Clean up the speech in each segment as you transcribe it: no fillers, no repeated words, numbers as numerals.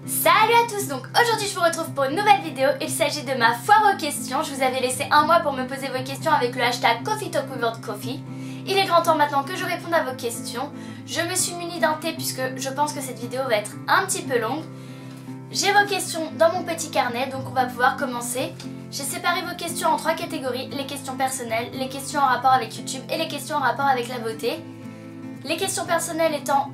Salut à tous, donc aujourd'hui je vous retrouve pour une nouvelle vidéo. Il s'agit de ma foire aux questions. Je vous avais laissé un mois pour me poser vos questions avec le hashtag CoffeeTalkWithWorldCoffee. Il est grand temps maintenant que je réponde à vos questions. Je me suis munie d'un thé puisque je pense que cette vidéo va être un petit peu longue. J'ai vos questions dans mon petit carnet, donc on va pouvoir commencer. J'ai séparé vos questions en 3 catégories: les questions personnelles, les questions en rapport avec YouTube et les questions en rapport avec la beauté. Les questions personnelles étant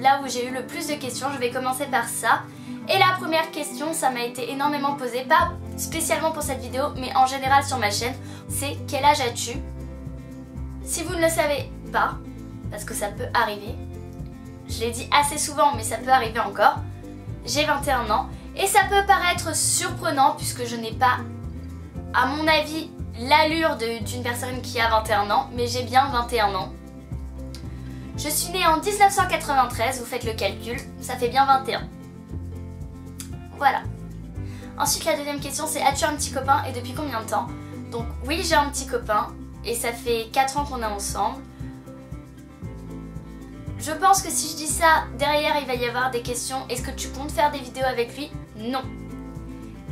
là où j'ai eu le plus de questions, je vais commencer par ça. Et la première question, ça m'a été énormément posé, pas spécialement pour cette vidéo, mais en général sur ma chaîne, c'est quel âge as-tu? Si vous ne le savez pas, parce que ça peut arriver, je l'ai dit assez souvent, mais ça peut arriver encore, j'ai 21 ans, et ça peut paraître surprenant puisque je n'ai pas, à mon avis, l'allure d'une personne qui a 21 ans, mais j'ai bien 21 ans. Je suis née en 1993, vous faites le calcul, ça fait bien 21. Voilà. Ensuite, la deuxième question, c'est as-tu un petit copain et depuis combien de temps? Donc oui, j'ai un petit copain et ça fait 4 ans qu'on est ensemble. Je pense que si je dis ça, derrière il va y avoir des questions. Est-ce que tu comptes faire des vidéos avec lui? Non.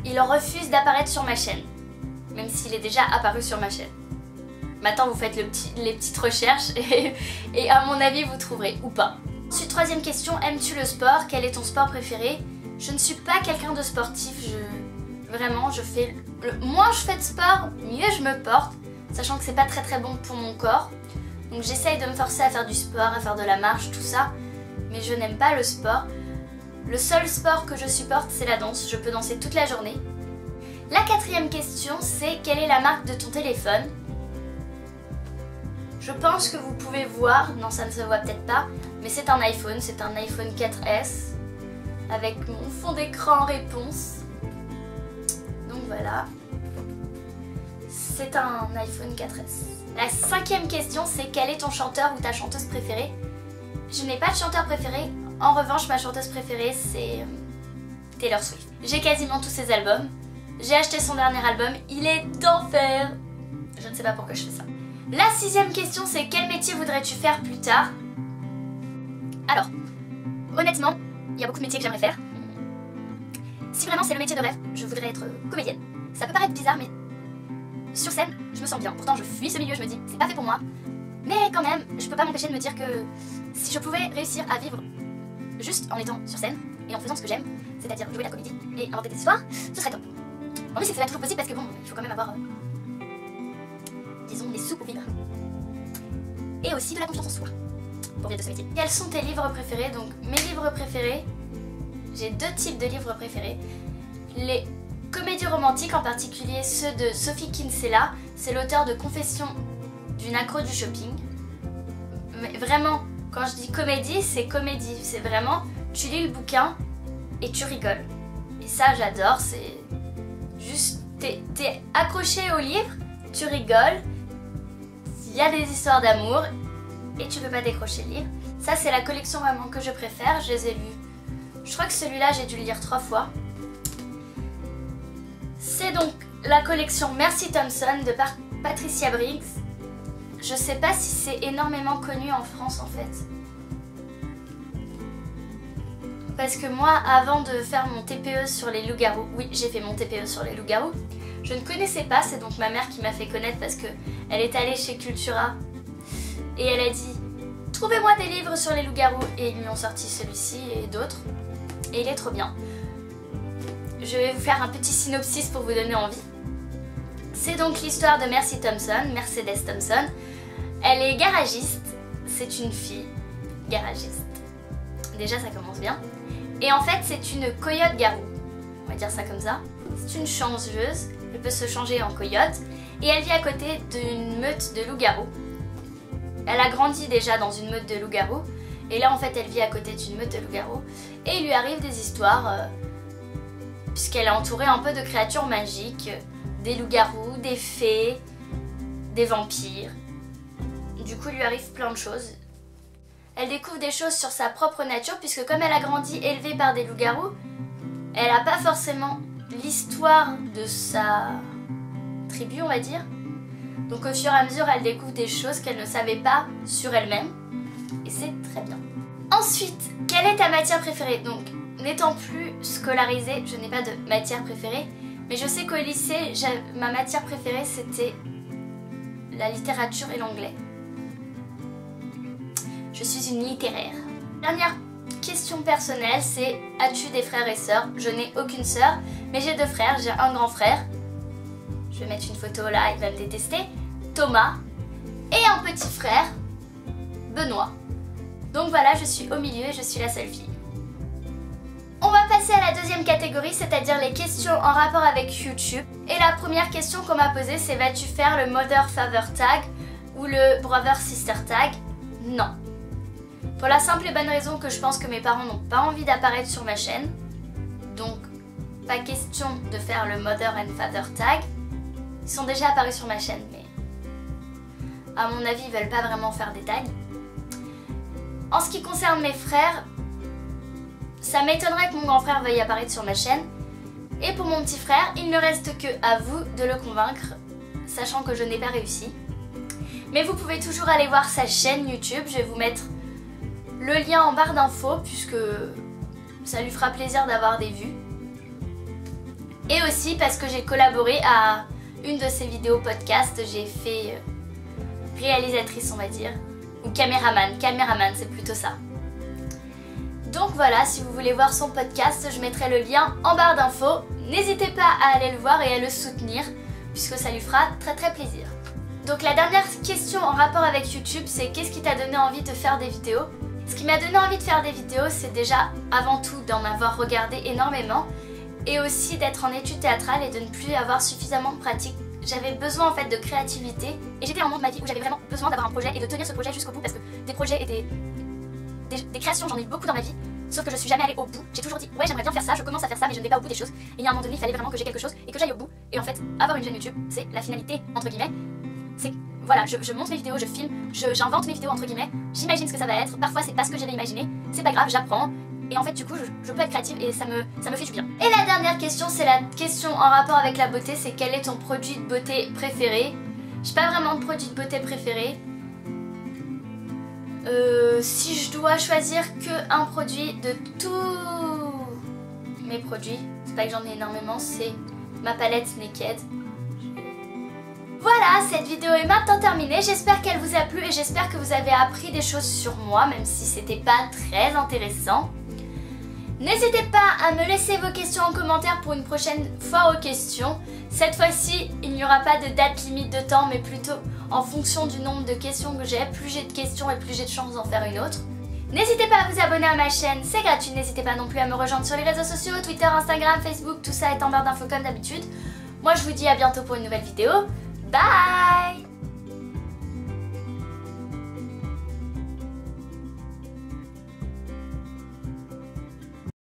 Il refuse d'apparaître sur ma chaîne, même s'il est déjà apparu sur ma chaîne. Maintenant vous faites les petites recherches et à mon avis vous trouverez ou pas. Ensuite, troisième question, aimes-tu le sport? Quel est ton sport préféré? Je ne suis pas quelqu'un de sportif, vraiment je fais... Moins je fais de sport, mieux je me porte, sachant que c'est pas très bon pour mon corps. Donc j'essaye de me forcer à faire du sport, à faire de la marche, tout ça, mais je n'aime pas le sport. Le seul sport que je supporte, c'est la danse, je peux danser toute la journée. La quatrième question, c'est quelle est la marque de ton téléphone? Je pense que vous pouvez voir, non ça ne se voit peut-être pas, mais c'est un iPhone 4S avec mon fond d'écran en réponse. Donc voilà, c'est un iPhone 4S. La cinquième question, c'est quel est ton chanteur ou ta chanteuse préférée? Je n'ai pas de chanteur préféré, en revanche ma chanteuse préférée c'est Taylor Swift. J'ai quasiment tous ses albums, j'ai acheté son dernier album, il est d'enfer. Je ne sais pas pourquoi je fais ça. La sixième question, c'est quel métier voudrais-tu faire plus tard? Alors, honnêtement, il y a beaucoup de métiers que j'aimerais faire. Si vraiment c'est le métier de rêve, je voudrais être comédienne. Ça peut paraître bizarre, mais sur scène, je me sens bien. Pourtant, je fuis ce milieu, je me dis, c'est pas fait pour moi. Mais quand même, je peux pas m'empêcher de me dire que si je pouvais réussir à vivre juste en étant sur scène et en faisant ce que j'aime, c'est-à-dire jouer la comédie et inventer des histoires, ce serait top. En plus, c'est pas toujours possible parce que bon, il faut quand même avoir... disons, des sous pour vivre. Et aussi de la confiance en soi pour vivre de ce métier. Quels sont tes livres préférés? Donc mes livres préférés, j'ai 2 types de livres préférés. Les comédies romantiques, en particulier ceux de Sophie Kinsella, c'est l'auteur de Confessions d'une accro du shopping. Mais vraiment, quand je dis comédie, c'est vraiment, tu lis le bouquin et tu rigoles. Et ça j'adore, c'est juste, t'es accroché au livre, tu rigoles. Il y a des histoires d'amour et tu peux pas décrocher le livre. Ça c'est la collection vraiment que je préfère, je les ai lus. Je crois que celui-là j'ai dû le lire 3 fois. C'est donc la collection Mercy Thompson de Patricia Briggs. Je sais pas si c'est énormément connu en France en fait. Parce que moi avant de faire mon TPE sur les loups-garous, oui j'ai fait mon TPE sur les loups-garous, je ne connaissais pas, c'est donc ma mère qui m'a fait connaître parce que elle est allée chez Cultura et elle a dit trouvez-moi des livres sur les loups-garous et ils lui ont sorti celui-ci et d'autres et il est trop bien. Je vais vous faire un petit synopsis pour vous donner envie. C'est donc l'histoire de Mercy Thompson, Mercedes Thompson. Elle est garagiste, c'est une fille garagiste. Déjà ça commence bien. Et en fait c'est une coyote-garou, on va dire ça comme ça. C'est une changeuse. Elle peut se changer en coyote et elle vit à côté d'une meute de loups-garous. Elle a grandi déjà dans une meute de loups-garous et là en fait elle vit à côté d'une meute de loups-garous et il lui arrive des histoires puisqu'elle est entourée un peu de créatures magiques, des loups-garous, des fées, des vampires. Du coup il lui arrive plein de choses. Elle découvre des choses sur sa propre nature puisque comme elle a grandi élevée par des loups-garous, elle n'a pas forcément l'histoire de sa tribu on va dire. Donc au fur et à mesure elle découvre des choses qu'elle ne savait pas sur elle-même et c'est très bien. Ensuite, quelle est ta matière préférée? Donc n'étant plus scolarisée, je n'ai pas de matière préférée. Mais je sais qu'au lycée, ma matière préférée c'était la littérature et l'anglais. Je suis une littéraire. Dernière question personnelle, c'est as-tu des frères et sœurs? Je n'ai aucune sœur, mais j'ai 2 frères. J'ai un grand frère. Je vais mettre une photo là, il va me détester. Thomas. Et un petit frère, Benoît. Donc voilà, je suis au milieu et je suis la seule fille. On va passer à la deuxième catégorie, c'est-à-dire les questions en rapport avec YouTube. Et la première question qu'on m'a posée, c'est vas-tu faire le Mother Father Tag ou le Brother Sister Tag? Non. Pour la simple et bonne raison que je pense que mes parents n'ont pas envie d'apparaître sur ma chaîne. Donc, pas question de faire le Mother and Father Tag. Ils sont déjà apparus sur ma chaîne, mais à mon avis, ils veulent pas vraiment faire des tags. En ce qui concerne mes frères, ça m'étonnerait que mon grand frère veuille apparaître sur ma chaîne. Et pour mon petit frère, il ne reste que à vous de le convaincre, sachant que je n'ai pas réussi. Mais vous pouvez toujours aller voir sa chaîne YouTube, je vais vous mettre le lien en barre d'infos puisque ça lui fera plaisir d'avoir des vues. Et aussi parce que j'ai collaboré à une de ses vidéos podcast, j'ai fait réalisatrice on va dire, ou caméraman, c'est plutôt ça. Donc voilà, si vous voulez voir son podcast, je mettrai le lien en barre d'infos. N'hésitez pas à aller le voir et à le soutenir puisque ça lui fera très très plaisir. Donc la dernière question en rapport avec YouTube, c'est qu'est-ce qui t'a donné envie de faire des vidéos? Ce qui m'a donné envie de faire des vidéos, c'est déjà avant tout d'en avoir regardé énormément et aussi d'être en études théâtrales et de ne plus avoir suffisamment de pratique. J'avais besoin en fait de créativité et j'étais en un moment de ma vie où j'avais vraiment besoin d'avoir un projet et de tenir ce projet jusqu'au bout parce que des projets et des créations, j'en ai eu beaucoup dans ma vie, sauf que je suis jamais allée au bout. J'ai toujours dit ouais j'aimerais bien faire ça, je commence à faire ça mais je ne vais pas au bout des choses. Et il y a un moment donné il fallait vraiment que j'ai quelque chose et que j'aille au bout. Et en fait avoir une chaîne YouTube c'est la finalité entre guillemets. C'est voilà, je monte mes vidéos, je filme, j'invente mes vidéos entre guillemets, j'imagine ce que ça va être, parfois c'est pas ce que j'avais imaginé, c'est pas grave, j'apprends. Et en fait du coup je peux être créative et ça me fait du bien. Et la dernière question c'est la question en rapport avec la beauté, c'est quel est ton produit de beauté préféré? J'ai pas vraiment de produit de beauté préféré. Si je dois choisir que un produit de tous mes produits, c'est pas que j'en ai énormément, c'est ma palette Naked. Voilà, cette vidéo est maintenant terminée, j'espère qu'elle vous a plu et j'espère que vous avez appris des choses sur moi, même si c'était pas très intéressant. N'hésitez pas à me laisser vos questions en commentaire pour une prochaine fois aux questions. Cette fois-ci, il n'y aura pas de date limite de temps, mais plutôt en fonction du nombre de questions que j'ai. Plus j'ai de questions et plus j'ai de chances d'en faire une autre. N'hésitez pas à vous abonner à ma chaîne, c'est gratuit. N'hésitez pas non plus à me rejoindre sur les réseaux sociaux, Twitter, Instagram, Facebook, tout ça est en barre d'infos comme d'habitude. Moi je vous dis à bientôt pour une nouvelle vidéo. Bye!